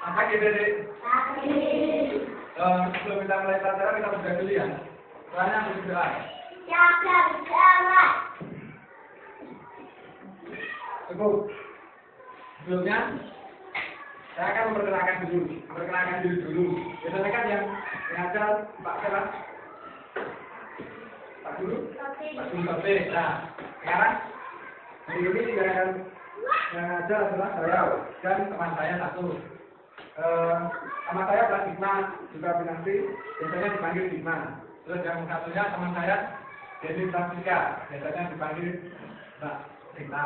Apa gitu deh? Sebelum kita mulai pelajaran kita berdoa dulu ya. Soalnya harus berdoa. Cukup. Sebelumnya saya akan memperkenalkan diri dulu. Biasanya kan yang ngajar Pak siapa? Pak Guru? Pak Guru Sobe. Nah, sekarang hari ini yang ngajar adalah saya dan teman saya satu. Nama saya Pak Digma, juga Pinangsi, biasanya dipanggil Digma. Terus yang satunya teman saya Dewi Francisca, biasanya dipanggil Mbak Digma.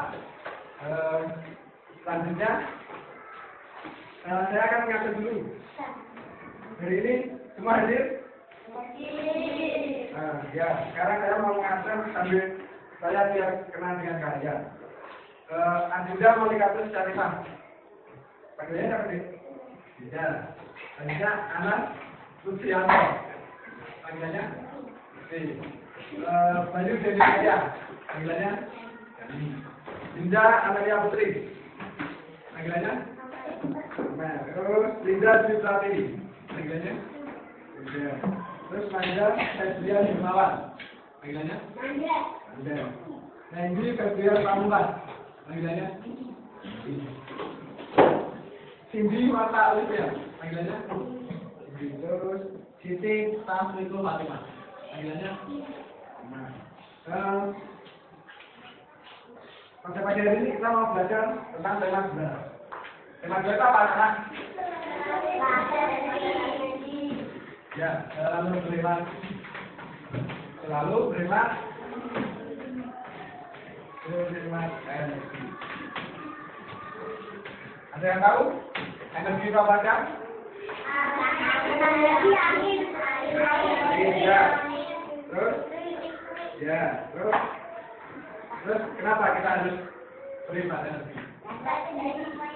Selanjutnya saya akan mengajar dulu. Hari ini semua hadir? Ya, sekarang saya mau mengajar sambil saya biar kenal dengan kalian. Adinda Monika Syarifah. Panggilannya apa nih? Ya, panggilannya Anas Luciano. Panggilannya? Bayu Dewi Jaya. Panggilannya? Dinda Amalia Putri. Panggilannya? Nah, terus Linda Dwi Pratiwi. Panggilannya? Ya. Terus Manda Febrian Himawan. Panggilannya? Manda. Nenggi Febrian Pamungkas. Panggilannya? Cindy Mata Olivia. Panggilannya? Terus Siti Tasriku Fatimah. Panggilannya? Pada pagi hari ini kita mau belajar tentang tema 2. Tema 2 itu apa anak? Ya, selalu beriman energi. Ada yang tahu? Energi itu apa aja? Ya. Terus? Ya, terus kenapa kita harus beriman energi?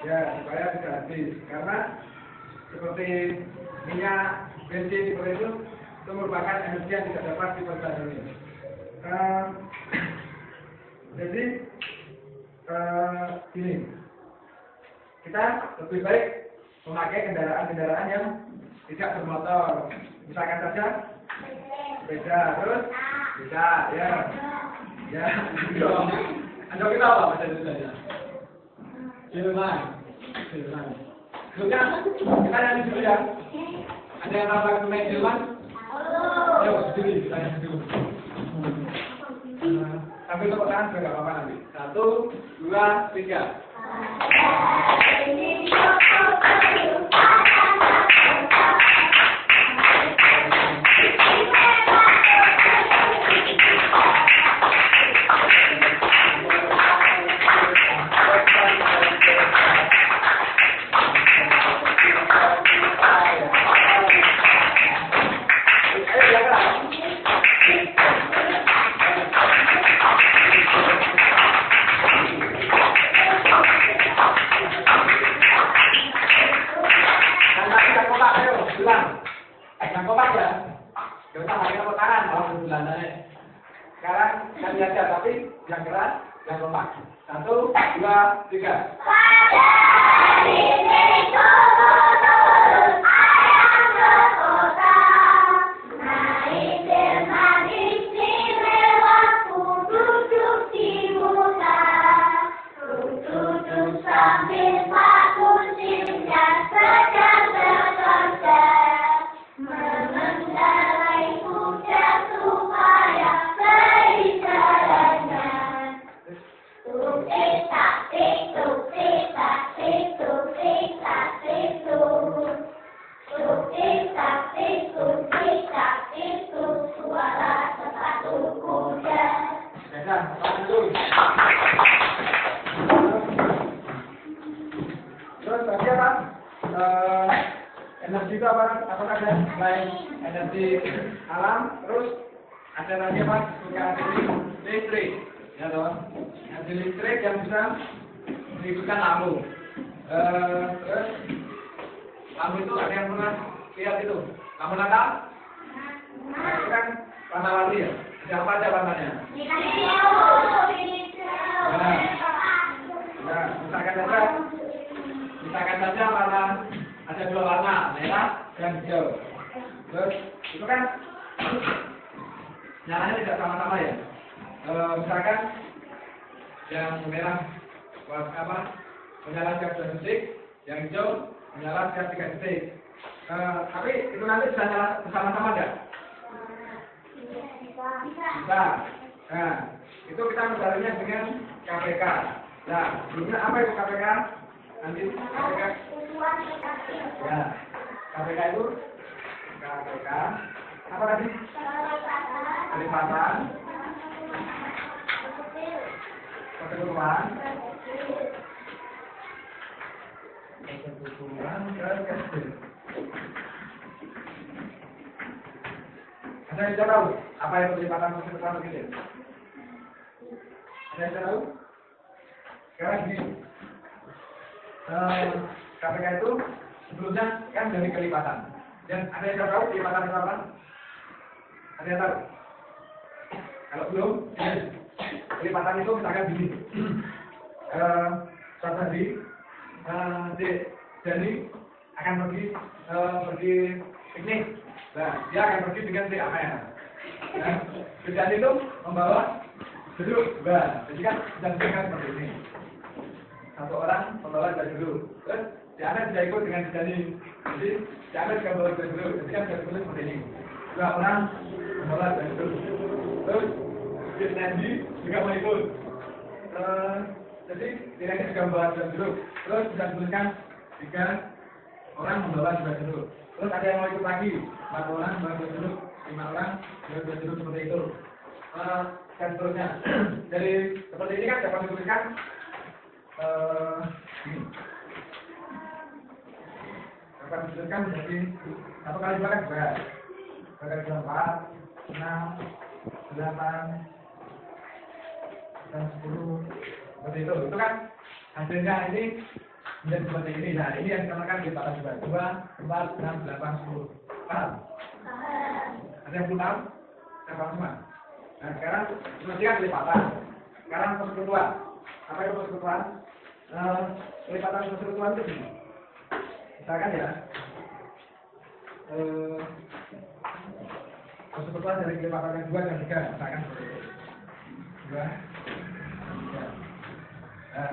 Ya, supaya tidak habis. Karena seperti minyak, bensin seperti itu merupakan energi yang tidak dapat diperbarui. Jadi gini, kita lebih baik memakai kendaraan-kendaraan yang tidak bermotor. Misalkan saja sepeda, terus bisa, ya. Anda kita apa bahasa Indonesia? Jerman. Dulunya kita yang dulu ya. Ada yang tahu lagu main Jerman? Ayo, sendiri, kita dulu. Sambil tepuk tangan juga nggak apa-apa nanti. 1, 2, 3. Sekarang kami aja, tapi yang keras, yang kompak. 1, 2, 3. Terus tadi apa? Energi itu apa? Apakah ada selain energi alam? Terus ada lagi apa? Energi listrik, ya toh? Energi listrik yang bisa menghidupkan lampu. Terus lampu itu ada yang pernah lihat itu? Lampu Natal? Nah, itu kan warna-warni ya. Ada apa aja warnanya? Nah, misalkan saja warna ada itu kan nyalanya tidak sama-sama ya. Misalkan yang merah menyala setiap 2 detik, yang hijau menyala setiap 3 detik. Tapi itu nanti bisa nyala bersama-sama enggak? Bisa. Nah, itu kita mencarinya dengan KPK. Nah, sebelumnya apa itu KPK? Nanti KPK. Ya, KPK itu KPK. Apa tadi? Kelipatan. Persekutuan. Persekutuan kecil. Ada yang bisa tahu apa yang kelipatan persekutuan kecil? Ada yang bisa tahu? Sekarang gini, KPK itu sebelumnya kan dari kelipatan. Dan ada yang tahu kelipatan itu apa? Ada yang tahu? Kalau belum, kelipatan itu misalkan gini. Suatu hari, Dani akan pergi piknik. Nah, dia akan pergi dengan si Amer. Nah, Dani itu membawa jeruk. Nah, jadi kan bisa dikatakan seperti ini. Satu orang membawa 2 jeruk. Terus si Amer bisa ikut dengan Dani. Jadi si Amer juga membawa 2 jeruk. Jadi kan bisa ditulis seperti ini. 2 orang membawa 2 jeruk. Terus si Dani juga mau ikut. Jadi Dani juga membawa 2 jeruk. Terus bisa dituliskan 3 orang membawa 2 jeruk. Terus ada yang mau ikut lagi, 4 orang membawa 2 jeruk, 5 orang membawa 2 jeruk seperti itu. Dan seterusnya. Jadi seperti ini kan dapat dituliskan ini. Dapat dituliskan menjadi 1 kali 2 kan 2. 2 kali 2 4, 6, 8, dan 10. Seperti itu. Itu kan hasilnya ini menjadi seperti ini. Nah, ini yang dinamakan kelipatan 2. 2, 4, 6, 8, 10. Paham? Ada yang belum paham? Saya paham semua. Nah, sekarang kan kelipatan. Sekarang persekutuan. Apa itu persekutuan? Kelipatan persekutuan itu gini. Misalkan ya, persekutuan dari kelipatan yang 2 dan 3. Misalkan seperti itu. 2, 3. Nah,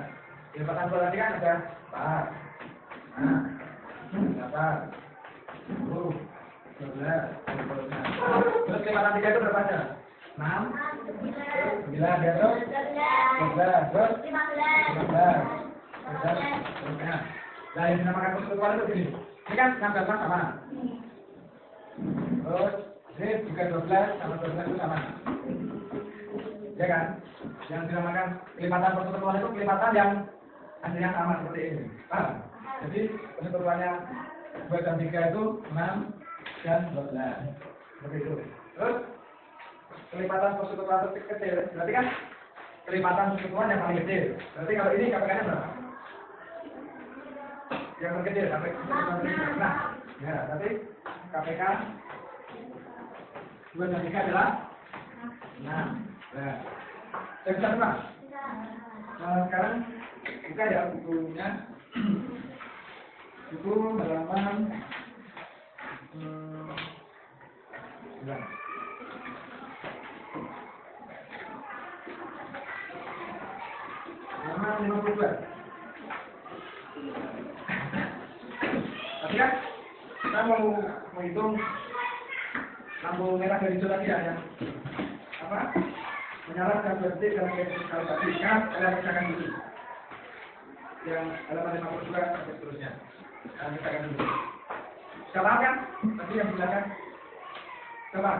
kelipatan 2 tadi kan ada 4. Nah, 8, 10, 12, seterusnya. Terus kelipatan 3 itu berapa aja? 6, 9, terus 12, terus 15, terusnya. Nah, yang dinamakan persekutuan itu gini. Ini kan 16 sama. Terus ini juga 12 sama 12 itu sama. Ya kan? Yang dinamakan kelipatan persekutuan itu kelipatan yang hasilnya sama seperti ini. Paham? Jadi persekutuannya 2 dan 3 itu 6 dan 12. Seperti itu. Terus kelipatan persekutuan kecil, berarti kan kelipatan persekutuan yang paling kecil. Berarti kalau ini KPK-nya berapa? Yang terkecil sampai persekutuan kecil. Nah, ya, berarti KPK 2 dan 3 adalah 6. Nah, saya bisa terang. Sekarang kita ya bukunya. Buku halaman 9. Halaman 52. Tapi kan kita mau menghitung lampu merah dari hijau tadi ya, apa? Menyala setiap 2 detik dalam kalau tadi kan ada misalkan dulu. Yang halaman 52 sampai seterusnya. Misalkan dulu. Coba kan? Tadi yang belakang. Coba.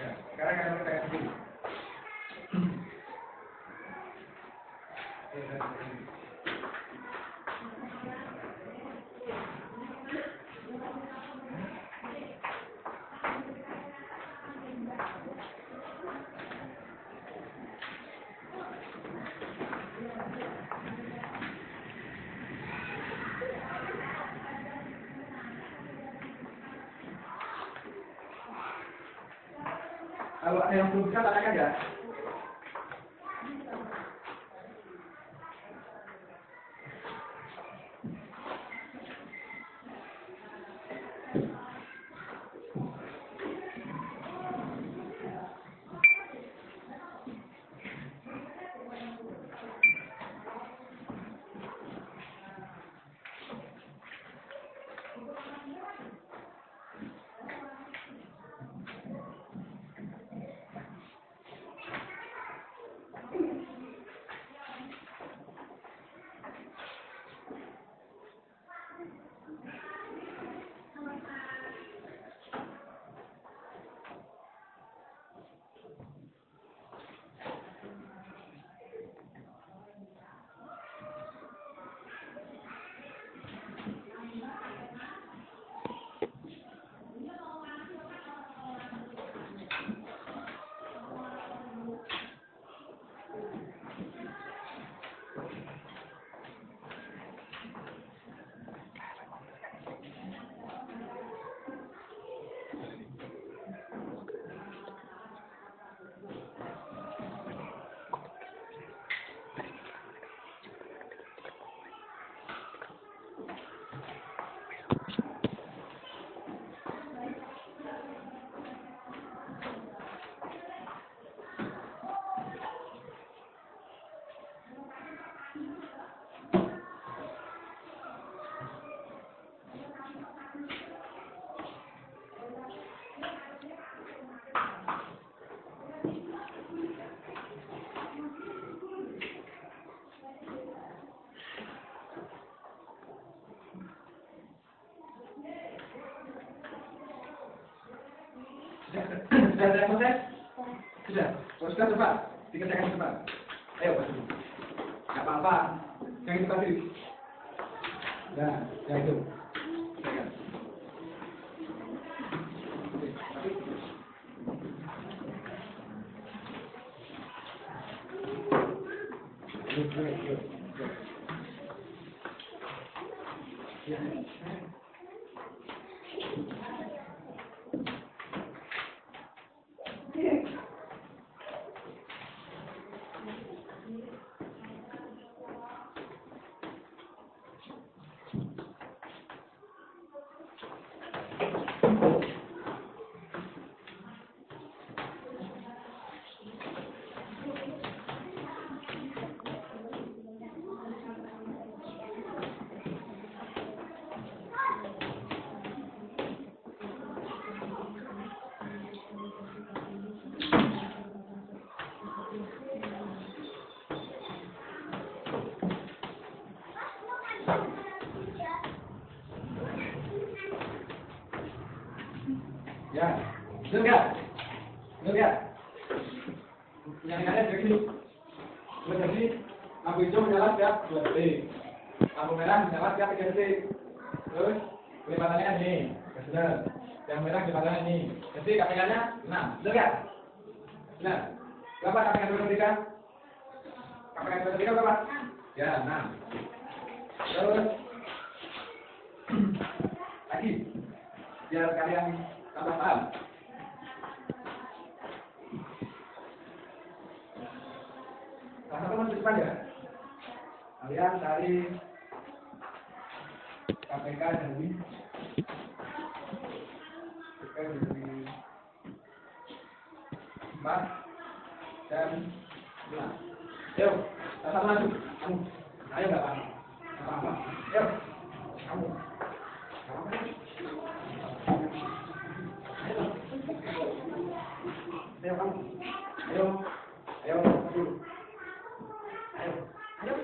Ya, sekarang kita misalkan dulu. Kalau ada yang belum bisa, tanyakan ya. Sudah selesai? Sudah. Kalau sudah cepat, dikerjakan cepat. Ayo, Pak. Nggak apa-apa. Jangan cepat diri. Nah, ya itu. Ya, betul nggak? Betul nggak? Yang ada begini, berarti lampu hijau menyala setiap 2 detik, lampu merah menyala setiap 3 detik. Terus kelipatannya ini, benar. Yang merah kelipatannya ini. Jadi KPK-nya 6, betul nggak? Benar. Berapa KPK 23? KPK 23 berapa? Ya, 6. Terus lagi, biar kalian tambah paham. Salah satu masuk depan ya. Kalian cari KPK dari dari 4 dan 11. Ayo, salah satu masuk. Kamu, ayo nggak paham? Nggak apa-apa. Ayo, kamu. Ayo kamu, ayo, ayo, ayo, ayo.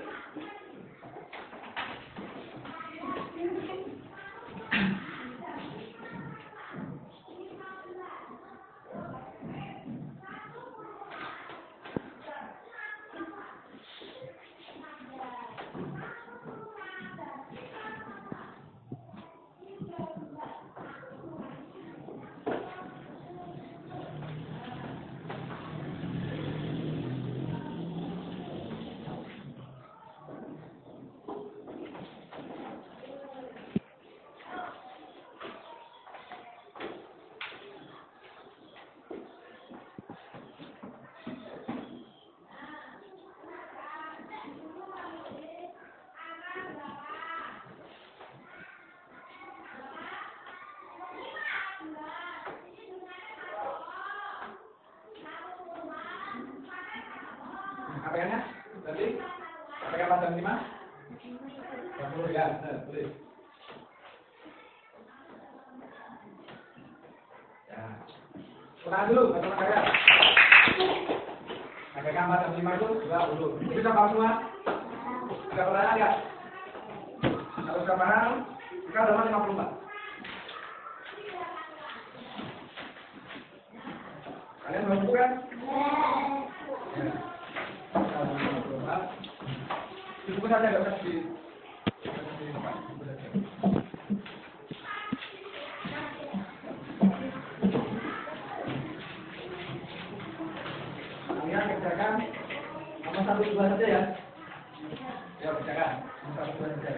KPK-nya berarti KPK pasal 5 20 ya, benar, boleh. Ya, ulangan dulu teman-teman kalian. KPK pasal 5 itu 20. Itu sama semua? Ada pertanyaan nggak? Kalau sudah paham, kita udah 54. Kalian mau buku kan? Ya. Cukup saja nggak usah di kalian kerjakan nomor 1, 2 saja ya. Ya kerjakan nomor 1, 2 saja.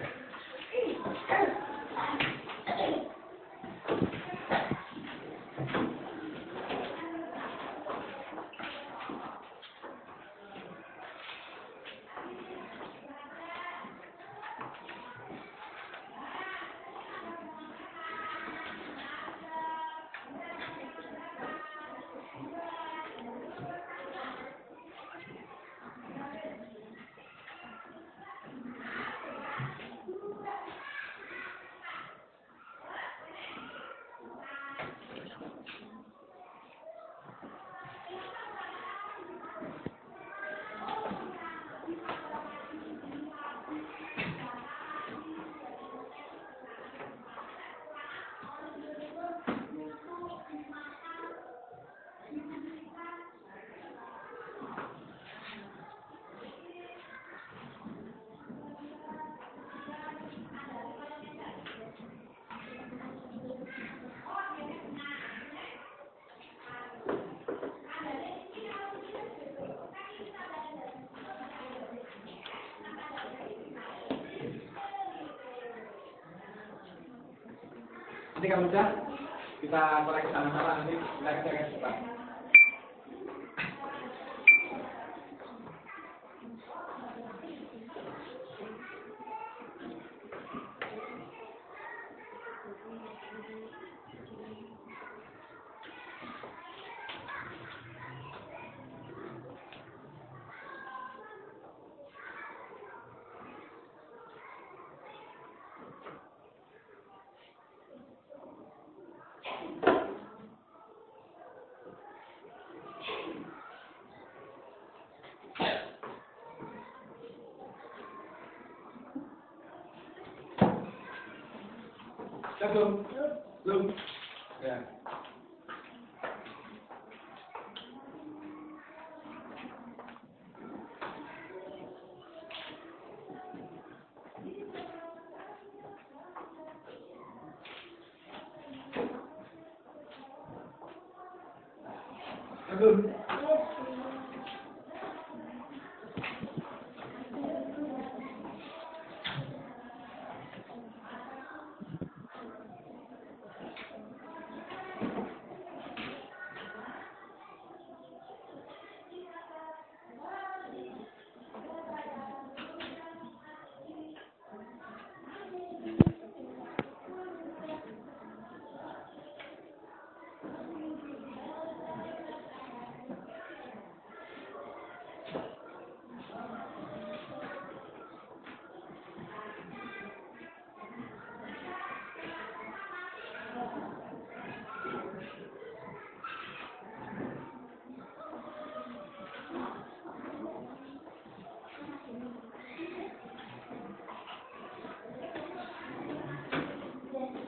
Nanti kalau sudah kita koreksi sama-sama, nanti kita kerjakan cepat. Belum? Belum? Ya. Belum?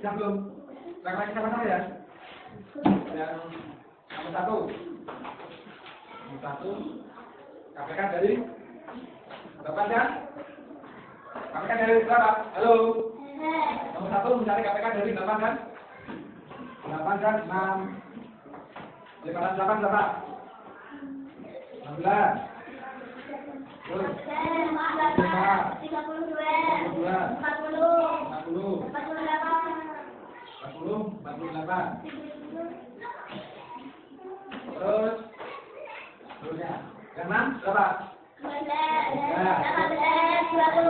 Yang belum? Laki-laki sama ya? Yang nomor satu. Nomor satu. KPK dari berapa kan? KPK dari berapa? Halo? Nomor satu mencari KPK dari 8 kan? 8 kan? 6. 8 berapa? 16. Terus? 48. Terus? Terusnya? Yang 6 berapa? 18.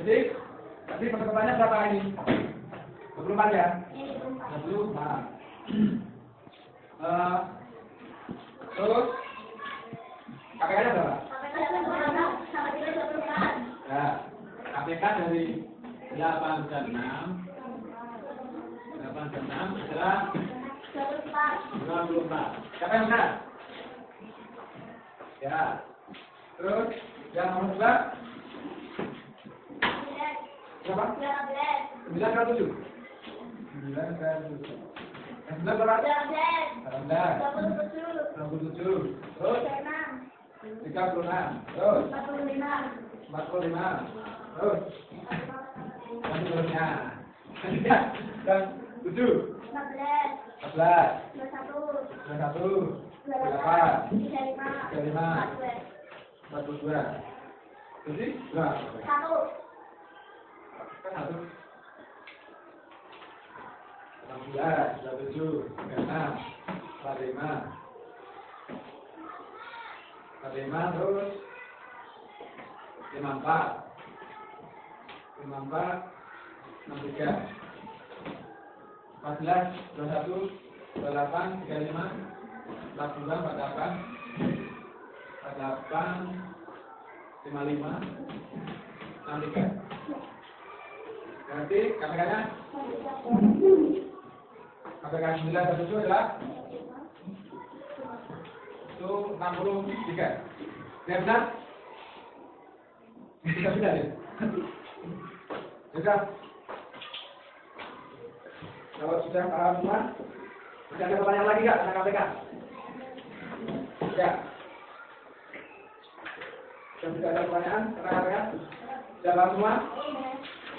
Jadi persempatannya berapa ini? 24 ya? 24. Terus KPK-nya berapa? Ya, KPK dari 8 dan 6 adalah 24. Siapa yang benar? Ya. Terus yang nomor 2 berapa? 9 ke 7. 9 ke 7. Yang 9 berapa? 27. Terus 36. Terus 45. Terus yang seterusnya. Dan 7. 14. 21. 8. 35. 42. Jadi berapa? 1. 16, 27, 46, 45, terus 54, 63, 14, 21, 28, 35, 42, 48, 55, 63. Berarti KPK-nya KPK 9 dan 7 adalah itu 63. Ya benar? Tidak benar ya? Sudah. Kalau sudah paham semua, masih ada pertanyaan lagi nggak tentang KPK? Ya. Sudah ada pertanyaan tentang KPK? Sudah paham semua?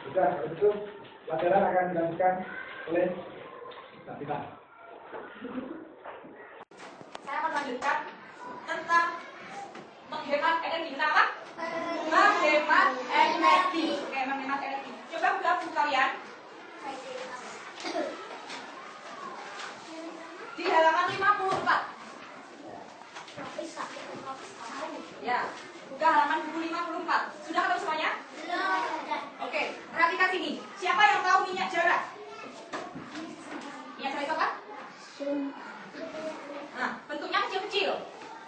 Sudah. Itu pelajaran akan dilanjutkan oleh kita. Saya akan lanjutkan tentang menghemat energi. Tentang apa? Menghemat energi. Oke, menghemat energi. Coba buka buku kalian. Di halaman 54. Ya, buka halaman buku 54. Sudah ketemu semuanya? Oke, perhatikan sini. Siapa yang tahu minyak jara? Minyak jara itu apa? Nah, bentuknya kecil-kecil.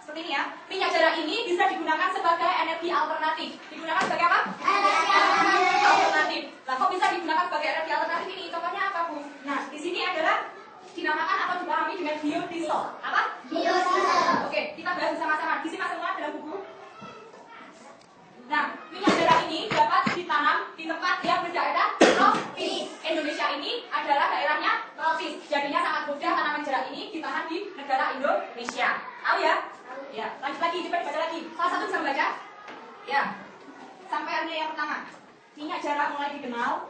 Seperti ini ya. Minyak jara ini bisa digunakan sebagai energi alternatif. Digunakan sebagai apa? Energi alternatif. Nah, kok bisa digunakan sebagai energi alternatif ini? Contohnya apa, Bu? Nah, di sini adalah dinamakan atau dipahami dengan biodiesel. Apa? Biodiesel. Oke, kita bahas bersama-sama. Disimak semua dalam buku. Nah, minyak jara ini dapat ditanam di tempat yang berdaerah tropis. Indonesia ini adalah daerahnya tropis. Jadinya sangat mudah tanaman jara ini ditanam di negara Indonesia. Tahu ya? Ya, lanjut lagi, coba dibaca lagi. Salah satu bisa membaca? Ya. Sampaiannya yang pertama. Minyak jara mulai dikenal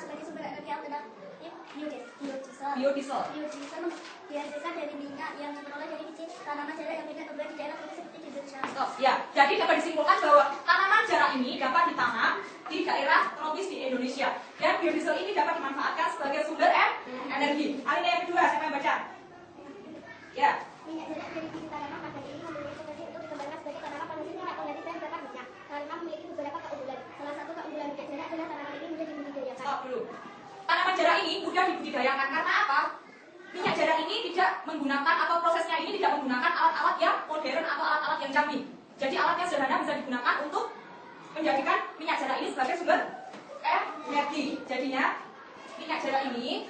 sebagai sumber energi alternatif biodiesel. Biodiesel Dihasilkan dari minyak yang diperoleh dari biji tanaman jara yang banyak tumbuh di daerah tropis seperti di Indonesia. Oh, ya, jadi dapat disimpulkan bahwa tanaman jara ini dapat ditanam di daerah tropis di Indonesia. Dan biodiesel ini dapat dimanfaatkan sebagai sumber energi. Alinea yang kedua, siapa yang baca? Ya. Minyak jara dari biji tanaman pada ini memiliki potensi untuk dikembangkan sebagai tanaman penghasil minyak organik dan dapat banyak karena memiliki beberapa keunggulan. Salah satu keunggulan minyak jara adalah tanaman ini mudah dibudidayakan. Stop dulu. Tanaman jara ini mudah dibudidayakan karena apa? Minyak jara ini tidak menggunakan atau prosesnya ini tidak menggunakan alat-alat yang modern atau alat-alat yang canggih. Jadi alat yang sederhana bisa digunakan untuk menjadikan minyak jara ini sebagai sumber energi. Jadinya minyak jara ini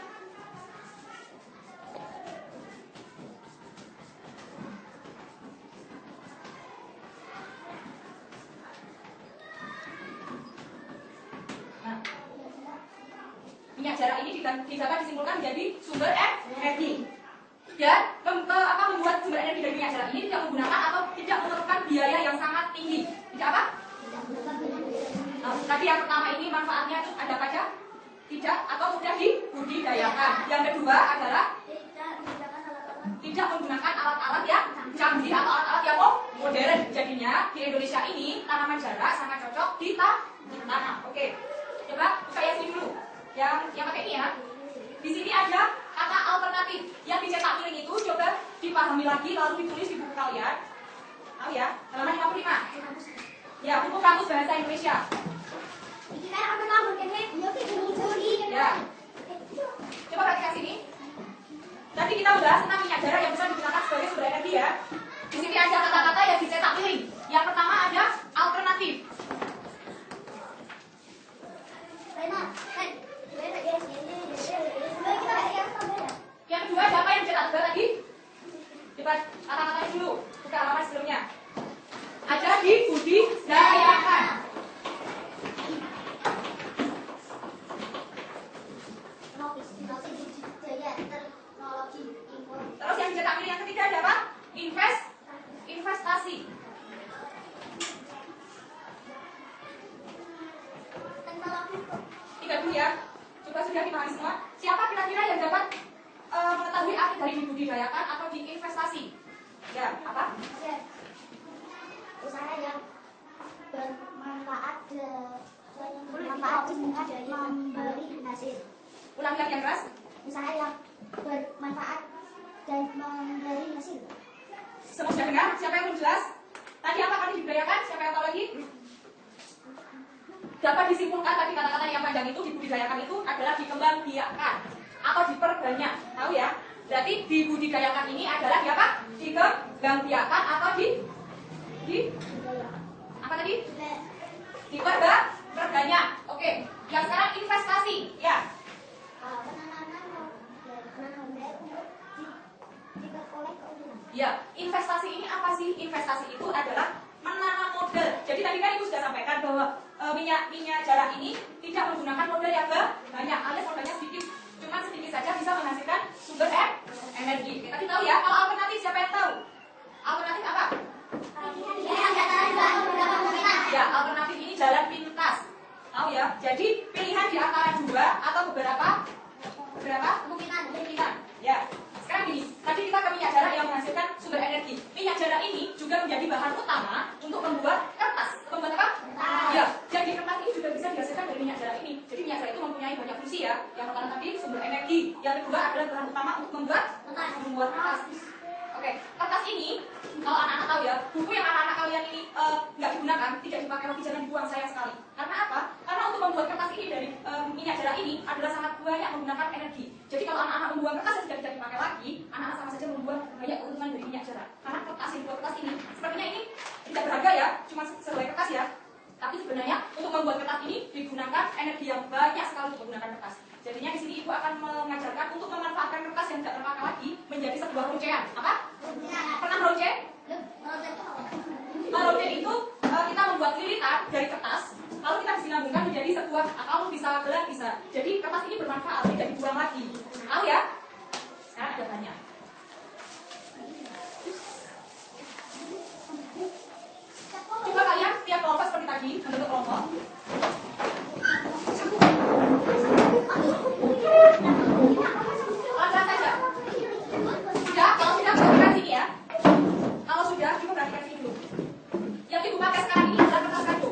minyak jara ini dapat disimpulkan menjadi sumber energi. Dan membuat sumber energi dari minyak jara ini tidak menggunakan atau tidak memerlukan biaya yang sangat tinggi. Tidak apa? Nah, tadi yang pertama ini manfaatnya itu ada apa aja? Tidak atau mudah dibudidayakan. Yang kedua adalah tidak menggunakan alat-alat yang canggih atau alat-alat yang modern. Jadinya di Indonesia ini tanaman jara sangat cocok ditanam. Oke, coba buka yang ini dulu. Yang pakai ini ya. Di sini ada kata alternatif. Yang dicetak miring itu coba dipahami lagi lalu ditulis di buku kalian. Tahu ya? Halaman 55. Ya, buku kamus bahasa Indonesia. Ya. Coba perhatikan sini. Tadi kita bahas tentang minyak jara yang bisa digunakan sebagai sumber energi ya. Di sini ada kata-kata yang dicetak miring. Yang pertama ada alternatif. Yang kedua siapa yang cetak tebal tadi? Coba kata-katanya dulu. Buka halaman sebelumnya. Ada dibudidayakan. Terus yang dicetak miring yang ketiga ada apa? Investasi. Tiga dulu ya. Coba sudah dipahami semua. Siapa kira-kira yang dapat mengetahui arti dari dibudidayakan atau diinvestasi? Ya, apa? Usaha yang bermanfaat memberi hasil. Ulang lagi yang keras. Usaha yang bermanfaat dan memberi hasil. Semua sudah dengar? Siapa yang belum jelas? Tadi apa kali dibudidayakan? Siapa yang tahu lagi? Dapat disimpulkan tadi kata-kata yang panjang itu dibudidayakan itu adalah dikembangbiakkan atau diperbanyak. Tahu ya? Berarti dibudidayakan ini adalah apa? Dikembangbiakkan atau apa tadi? Diperbanyak. Oke. Yang sekarang investasi, ya. Ya, investasi ini apa sih? Investasi itu adalah menanam modal. Jadi tadi kan Ibu sudah sampaikan bahwa minyak jara ini tidak menggunakan modal yang banyak, alias modalnya sedikit. Cuma sedikit saja bisa menghasilkan sumber energi. Kita tahu ya, kalau alternatif siapa yang tahu? Alternatif apa? Ya, alternatif ini jalan pintas. Tahu ya? Jadi pilihan di antara dua atau beberapa kemungkinan. Ya. Sekarang gini, tadi kita ke minyak jara yang menghasilkan sumber energi. Minyak jara ini juga menjadi bahan utama ini. Jadi minyak jarak itu mempunyai banyak fungsi ya. Yang pertama tadi sumber energi, yang kedua adalah bahan utama untuk membuat kertas. Oke, kertas ini kalau anak-anak tahu ya, buku yang anak-anak kalian ini nggak digunakan, tidak dipakai lagi, jangan dibuang, sayang sekali. Karena apa? Karena untuk membuat kertas ini dari minyak jarak ini adalah sangat banyak menggunakan energi. Jadi kalau anak-anak membuang kertas yang sudah tidak dipakai lagi, anak-anak sama saja membuang banyak keuntungan dari minyak jarak. Karena kertas yang dibuat kertas ini, sepertinya ini tidak berharga ya, cuma sesuai kertas ya. Tapi sebenarnya untuk membuat kertas ini digunakan energi yang banyak sekali untuk menggunakan kertas. Jadinya di sini ibu akan mengajarkan untuk memanfaatkan kertas yang tidak terpakai lagi menjadi sebuah roncean. Apa? Pernah ronce? Ronce itu kita membuat lilitan dari kertas, lalu kita disinambungkan menjadi sebuah atau bisa gelas bisa. Jadi kertas ini bermanfaat, tidak dibuang lagi. Tahu ya? Sekarang ada banyak. Coba kalian tiap kelompok seperti tadi, membentuk kelompok. Pelan-pelan saja. Sudah, kalau sudah perhatikan sini ya. Kalau sudah, coba perhatikan sini dulu. Yang ibu pakai sekarang ini adalah kertas kado.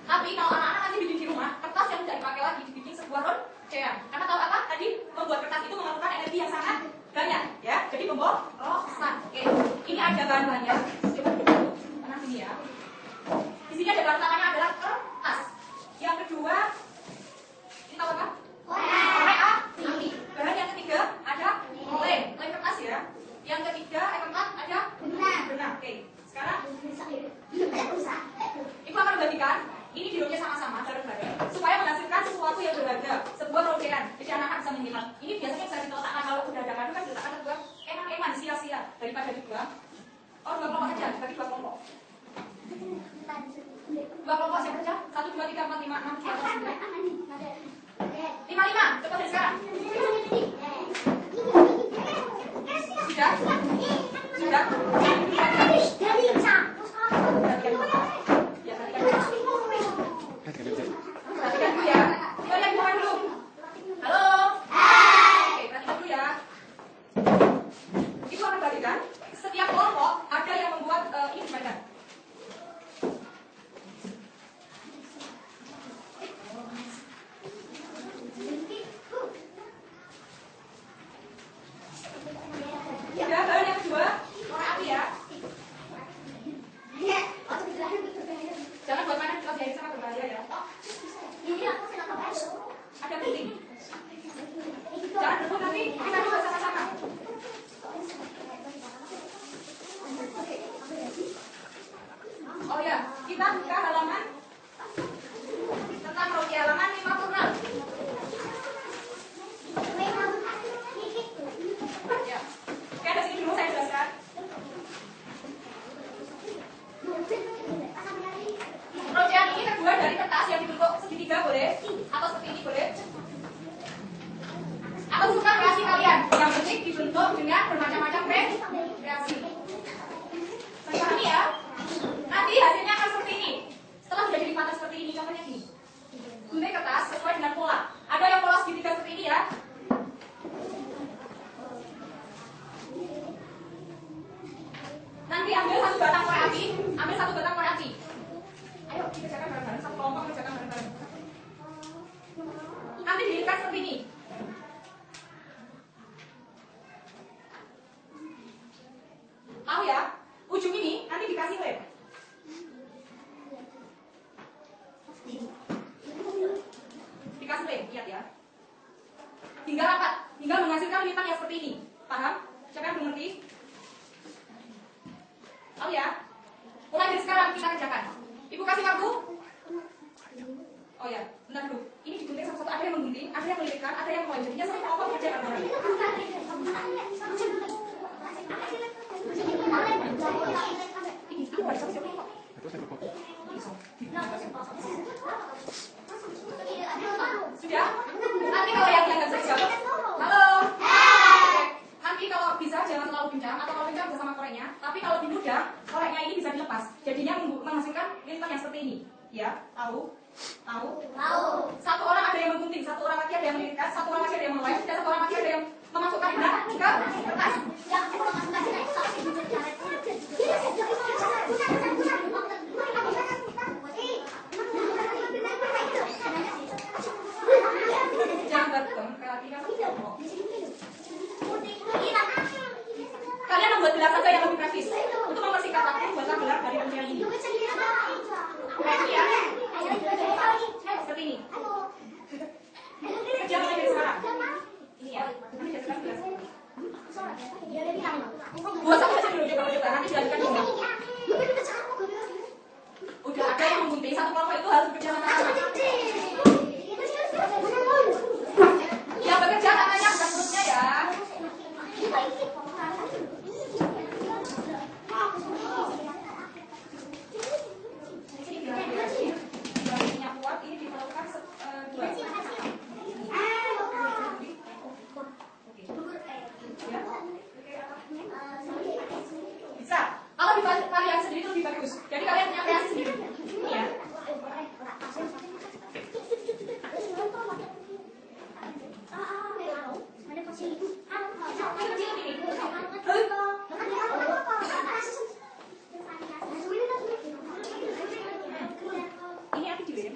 Tapi kalau anak-anak nanti bikin di rumah, kertas yang tidak dipakai lagi dibikin sebuah roncean. Karena tahu apa? Tadi membuat kertas itu memerlukan energi yang sangat banyak, ya. Jadi pemborosan. Oke, ini ada bahan-bahannya. Coba dulu. Tenang sini ya. Di sini ada bahan utamanya adalah kertas. Yang kedua, kita apa? Korea. Bahan yang ketiga ada lem kertas ya. Yang ketiga, yang keempat ada benang. Oke, sekarang ibu akan membagikan ini di ronce sama-sama bareng-bareng supaya menghasilkan sesuatu yang berharga, sebuah roncean. Jadi anak-anak bisa menyimak. Ini biasanya bisa diletakkan kalau udah ada kado kan diletakkan sebuah eman-eman sia-sia daripada dibuang. Oh, 2 kelompok aja, bagi 2 kelompok. 2 kelompok siapa saja? 1, 2, 3, 4, 5, 6, 7, 8, 9, 5. Cepat dari sekarang. Sudah? Sudah? Perhatikan dulu ya. Coba lihat bukan dulu. Halo? Oke, perhatikan dulu ya. Ibu akan bagikan. Setiap kelompok ada yang membuat ini gimana? Ya, bahan yang kedua, korek api ya. Jangan buat mana kalau jahit sangat berbahaya ya. Ada penting. Jangan berebut nanti kita coba sama-sama. Oh ya, kita buka halaman tentang roti halaman 56. Ya. Oke, ada sini dulu saya jelaskan. Roncean ini terbuat dari kertas yang dibentuk segitiga boleh, atau seperti ini boleh. Atau bukan kreasi kalian, yang penting dibentuk dengan bermacam-macam kreasi. Seperti ini ya. Nanti hasilnya akan seperti ini. Setelah sudah jadi pattern seperti ini, contohnya gini. Gunting kertas sesuai dengan pola. Ada yang pola segitiga seperti ini ya. Nanti ambil satu batang korek api, ambil satu batang korek api. Ayo dikerjakan bareng-bareng, satu kelompok kerjakan bareng-bareng. Nanti dilihat seperti ini. Tahu ya, ujung ini nanti dikasih lem. Dikasih lem, lihat ya. Tinggal rapat, tinggal menghasilkan lintang yang seperti ini. Paham? Siapa yang belum ngerti? Tahu ya? Mulai dari sekarang kita kerjakan. Ibu kasih waktu. Oh ya, bentar dulu. Ini digunting satu-satu. Ada yang menggunting, ada yang melilitkan, ada yang mulai. Jadinya satu kelompok kerja bareng. Ini aku pada satu kelompok. Sudah? Nanti kalau yang nggak bisa jawab, halo. Nanti kalau bisa jangan terlalu kencang atau kalau kencang bersama koreknya. Tapi kalau lebih mudah, koreknya ini bisa dilepas. Jadinya menghasilkan lintang yang seperti ini. Ya, tahu? Tahu? Tahu. Satu orang ada yang menggunting, satu orang lagi ada yang melilitkan, satu orang lagi ada yang melem, dan satu orang lagi ada yang memasukkan benang ke kertas. kirinya satu kelompok. Kalian membuat gelar saja yang lebih praktis. Untuk mempersingkat waktu, buatlah gelar dari bentuk ini. Kayak ini ya. Seperti ini. Kerja mulai dari sekarang. Ini ya. Nanti jadikan gelas. Buat satu aja dulu coba. Nanti dilanjutkan dulu. Udah ada yang menggunting satu kelompok itu harus bekerja sama-sama. Yang bekerja tangannya bukan perutnya ya. Ini kuat, ini diperlukan dua. Bisa. Kalau di kalian sendiri itu lebih bagus. Jadi kalian punya kreasi sendiri. Ini ya. Ini aku juga ya.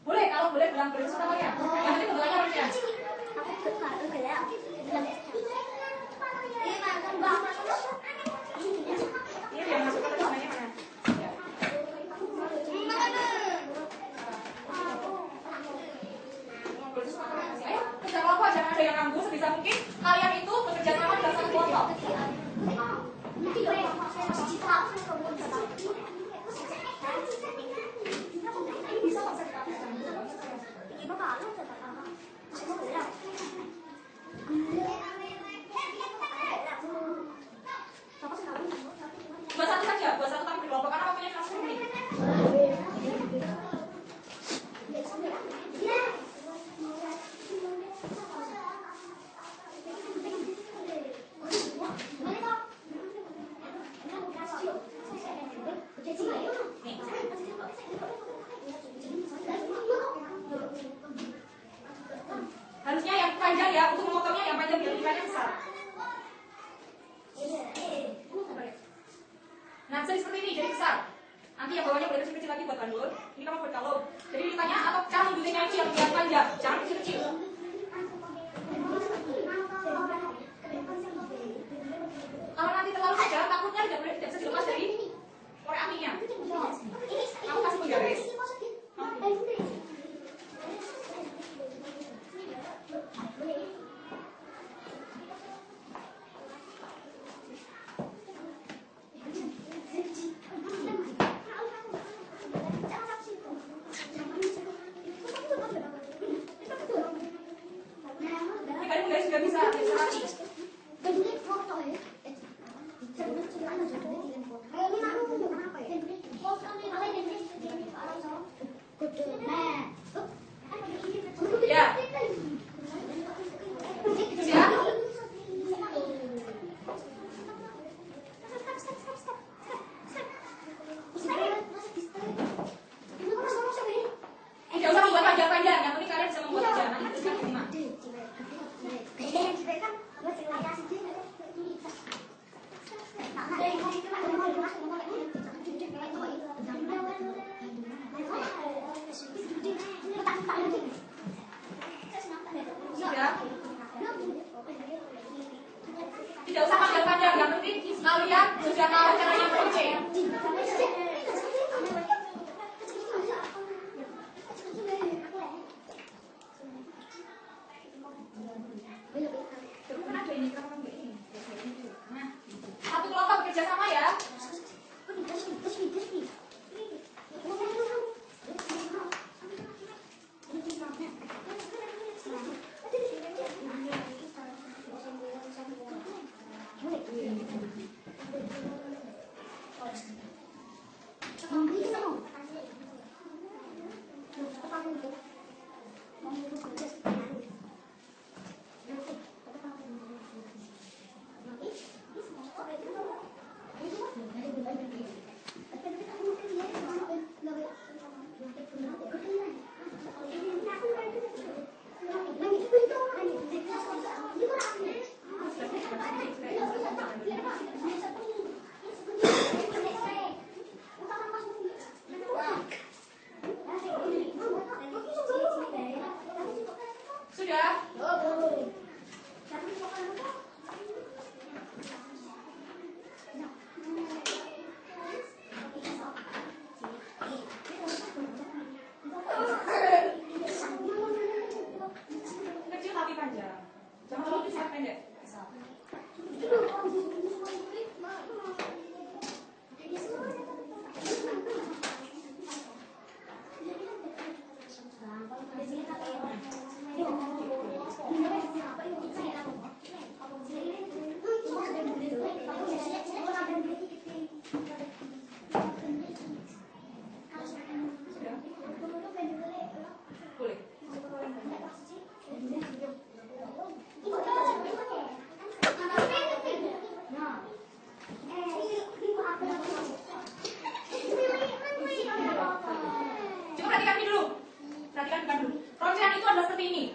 Boleh, kalau boleh bilang bersuka kalian. Yang penting bentukannya harus ya. Ini yang masukkan ke sananya mana? Ayo, kerja kelompok, jangan ada yang nganggur. Sebisa mungkin kalian itu bekerja sama dalam satu kelompok. Buat satu saja, buat satu tapi di kelompok karena waktunya cuma 10 menit. Harusnya yang panjang ya, untuk memotongnya yang panjang biar ukurannya besar. Nah, jadi seperti ini, jadi besar. Nanti yang bawahnya boleh kecil-kecil lagi buat bandul. Ini kamu buat kalung. Jadi ditanya atau cara mengguntingnya itu yang biar panjang, jangan kecil-kecil. Kalau nanti terlalu panjang, takutnya tidak bisa dilepas dari korek apinya. Aku kasih penggaris. Jika penggaris sudah bisa rapi. seperti ini.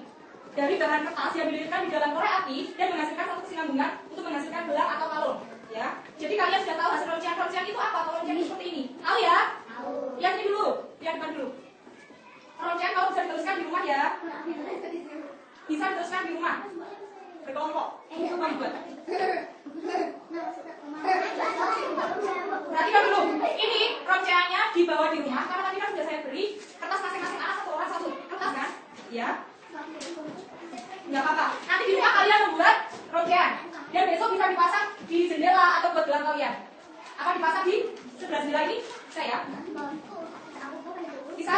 Dari bahan kertas yang dililitkan di dalam korek api dan menghasilkan satu kesinambungan untuk menghasilkan gelang atau kalung. Ya, jadi kalian sudah tahu hasil rongcian itu apa? Kalau rongcian itu seperti ini, tahu ya? Lihat ini dulu, lihat depan dulu. Rongcian kalau bisa diteruskan di rumah ya, bisa diteruskan di rumah. Berkelompok, membuat. Perhatikan dulu, ini rongciannya dibawa di rumah karena tadi kan sudah saya beri kertas masing-masing anak satu orang satu kertas kan? Ya. Nggak apa-apa. Nanti di rumah kalian membuat rongcian dan besok bisa dipasang di jendela atau buat gelang kalian. Akan dipasang di sebelah jendela ini, bisa ya? Bisa?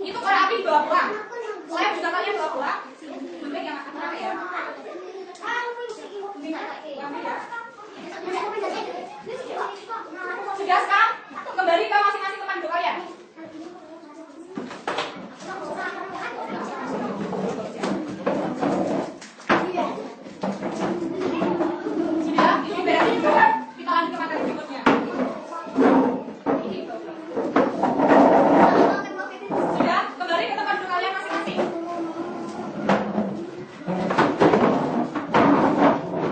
Itu korek api dibawa pulang. Saya juga kalian bawa pulang. Baik yang akan pakai ya. Sudah sekarang kembali ke masing-masing teman dua kalian. Sudah, ini beresin juga. Kita lanjut ke materi berikutnya. Sudah, kembali ke tempat duduk kalian masing-masing.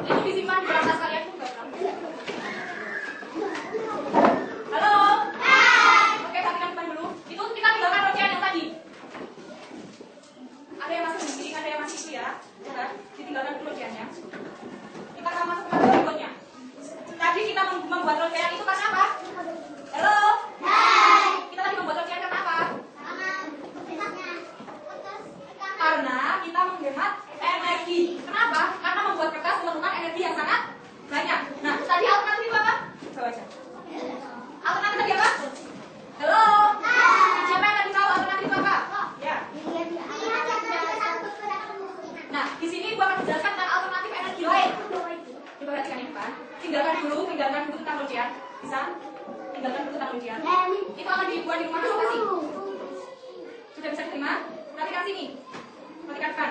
Ini disimpan di dalam tas kalian pun nggak tahu. Halo. Oke, perhatikan depan dulu. Itu kita tinggalkan rongcian yang tadi. Ada yang masih begini, ada yang masih itu ya. Sudah, ditinggalkan dulu rongciannya. Kita akan masuk ke materi berikutnya. Tadi kita membuat rongcian itu karena apa? Halo. Kita tadi membuat rongcian karena apa? Karena kita menghemat energi. Kenapa? Karena membuat kertas memerlukan energi yang sangat banyak. Nah, tadi alternatif itu apa? Coba aja. Alternatif tadi apa? Halo. Siapa yang tadi tahu alternatif itu apa? Ya. Nah, di sini gua akan menjelaskan tentang alternatif energi lain. Coba perhatikan ini Pak. Tinggalkan dulu tentang rongcian. Bisa? Tinggalkan dulu tentang rongcian. Itu akan dibuat di rumah masing-masing. Sudah bisa diterima? Perhatikan sini. Perhatikan.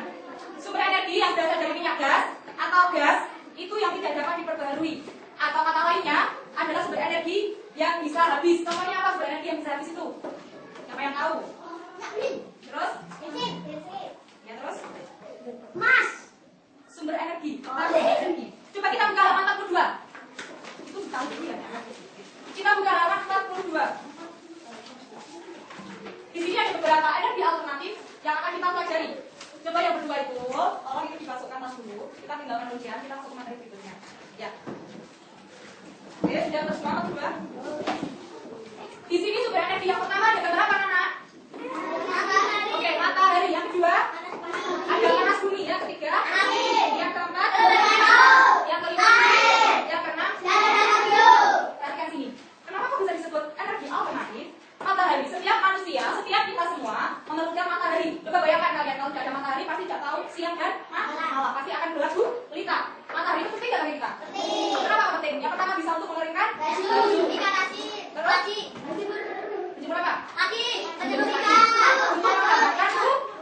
Sumber energi yang berasal dari minyak gas atau gas itu yang tidak dapat diperbarui. Atau kata lainnya adalah sumber energi yang bisa habis. Contohnya apa sumber energi yang bisa habis itu? Siapa yang tahu? Terus? Ya terus? Mas. Sumber energi. Coba kita buka halaman 42. Itu tahu dulu ya. Kita buka halaman 42. Di sini ada beberapa energi alternatif yang akan kita pelajari. Coba yang berdua itu, tolong itu dimasukkan tas dulu. Kita tinggalkan ujian, kita masuk ke materi berikutnya. Ya. Oke, sudah terus banget berdua. Di sini sumber energi yang pertama ada gambar apa, Nana? Oke, matahari. Yang kedua ada panas bumi. Yang ketiga yang keempat yang kelima yang keenam. Perhatikan sini. Kenapa kok bisa disebut energi alternatif? Matahari, setiap manusia, setiap kita semua memerlukan matahari. Coba bayangkan kalian kalau tidak ada matahari pasti tidak tahu siang dan malam, pasti akan gelap gulita. Matahari itu penting bagi kita. Kenapa penting? Yang pertama bisa untuk mengeringkan baju, terus menjemur apa? Untuk mendapatkan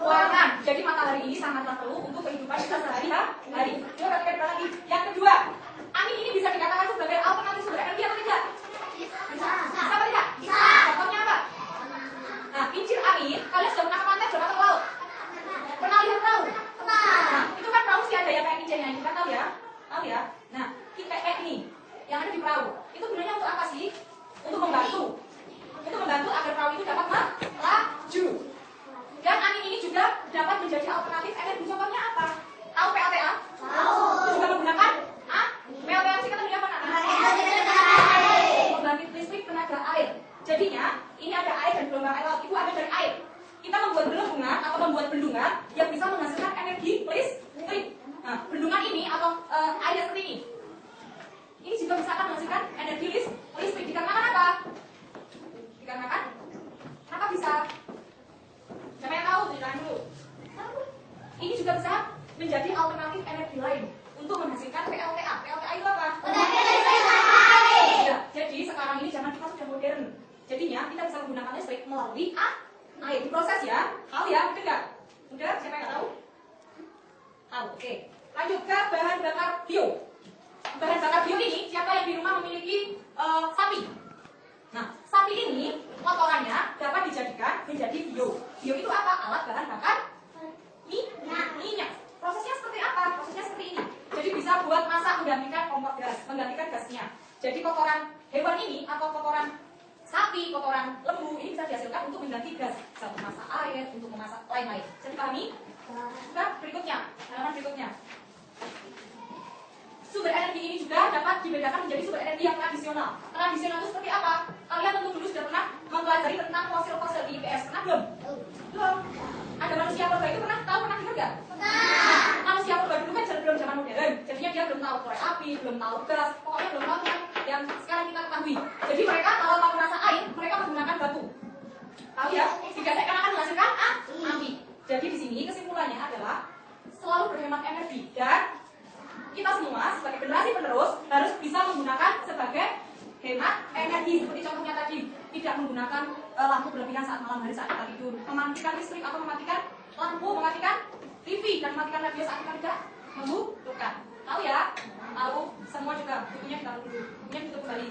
ruangan. Jadi matahari ini sangatlah perlu untuk kehidupan kita sehari-hari. Coba perhatikan lagi. Yang kedua, angin ini bisa dikatakan sebagai alternatif sumber energi atau tidak? Bisa apa tidak? Contohnya apa? Nah, kincir angin, kalian sudah pernah ke pantai, sudah pernah ke laut? Pernah lihat perahu? Nah, itu kan perahu sih ada yang kayak kincirnya ini, kan tahu ya? Tahu ya? Nah, kayak ini, yang ada di perahu, itu gunanya untuk apa sih? Untuk membantu agar perahu itu dapat melaju. Dan angin ini juga dapat menjadi alternatif energi. Contohnya apa? Tahu PLTA? Tahu. Itu juga menggunakan PLTA sih katanya apa? Pembangkit listrik tenaga air. Jadinya ini ada air dan gelombang air laut itu ada dari air. Kita membuat gelembungan atau membuat bendungan yang bisa menghasilkan energi listrik. Nah, bendungan ini atau air seperti ini. Ini juga bisa akan menghasilkan energi listrik. Dikarenakan apa? Dikarenakan kenapa bisa? Siapa yang tahu? Ceritakan dulu. Ini juga bisa menjadi alternatif energi lain untuk menghasilkan PLTA. PLTA itu apa? Ya, jadi sekarang ini zaman kita sudah modern. Jadinya kita bisa menggunakan listrik melalui air. Diproses ya. Tahu ya? Betul nggak? Udah? Siapa yang tahu? Tahu. Oke. Lanjut ke bahan bakar bio. Bahan bakar bio ini siapa yang di rumah memiliki sapi? Nah, sapi ini kotorannya dapat dijadikan menjadi bio. Bio itu kotoran hewan ini atau kotoran sapi, kotoran lembu ini bisa dihasilkan untuk mengganti gas, bisa memasak air, untuk memasak lain-lain. Bisa dipahami? Nah, berikutnya, halaman berikutnya. Sumber energi ini juga dapat dibedakan menjadi sumber energi yang tradisional. Tradisional itu seperti apa? Kalian tentu dulu sudah pernah mempelajari tentang fosil-fosil di IPS. Pernah belum? Belum. Ada manusia purba itu pernah tahu, pernah dengar nggak? Manusia purba dulu kan belum zaman modern. Jadinya dia belum tahu korek api, belum tahu gas, pokoknya belum tahu yang sekarang kita ketahui. Jadi mereka kalau mau memasak air, mereka menggunakan batu. Tahu ya? Digasek karena akan menghasilkan api. Jadi di sini kesimpulannya adalah selalu berhemat energi dan kita semua sebagai generasi penerus harus bisa menggunakan sebagai hemat energi seperti contohnya tadi, tidak menggunakan lampu berlebihan saat malam hari saat kita tidur, mematikan listrik atau mematikan lampu, mematikan TV dan mematikan radio saat kita tidak membutuhkan. Tahu ya? Tahu semua juga. Bukunya ditaruh dulu, bukunya ditutup kembali.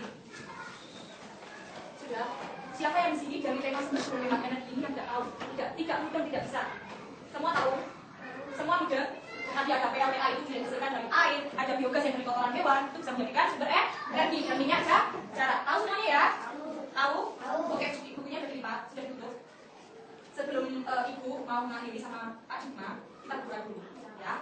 Sudah. Siapa yang di sini dari tema sumber berhemat energi ini yang tidak tahu? Tidak mudah, tidak bisa. Semua tahu? Semua mudah? Nanti ada PLTA itu dihasilkan dari air, ada biogas yang dari kotoran hewan, itu bisa menjadikan sumber energi. Dan minyak jarak. Tahu semuanya ya? Tahu? Oke, bukunya sudah dilipat, sudah ditutup. Sebelum Ibu mau mengakhiri sama Pak Juma, kita berdoa dulu. Ya.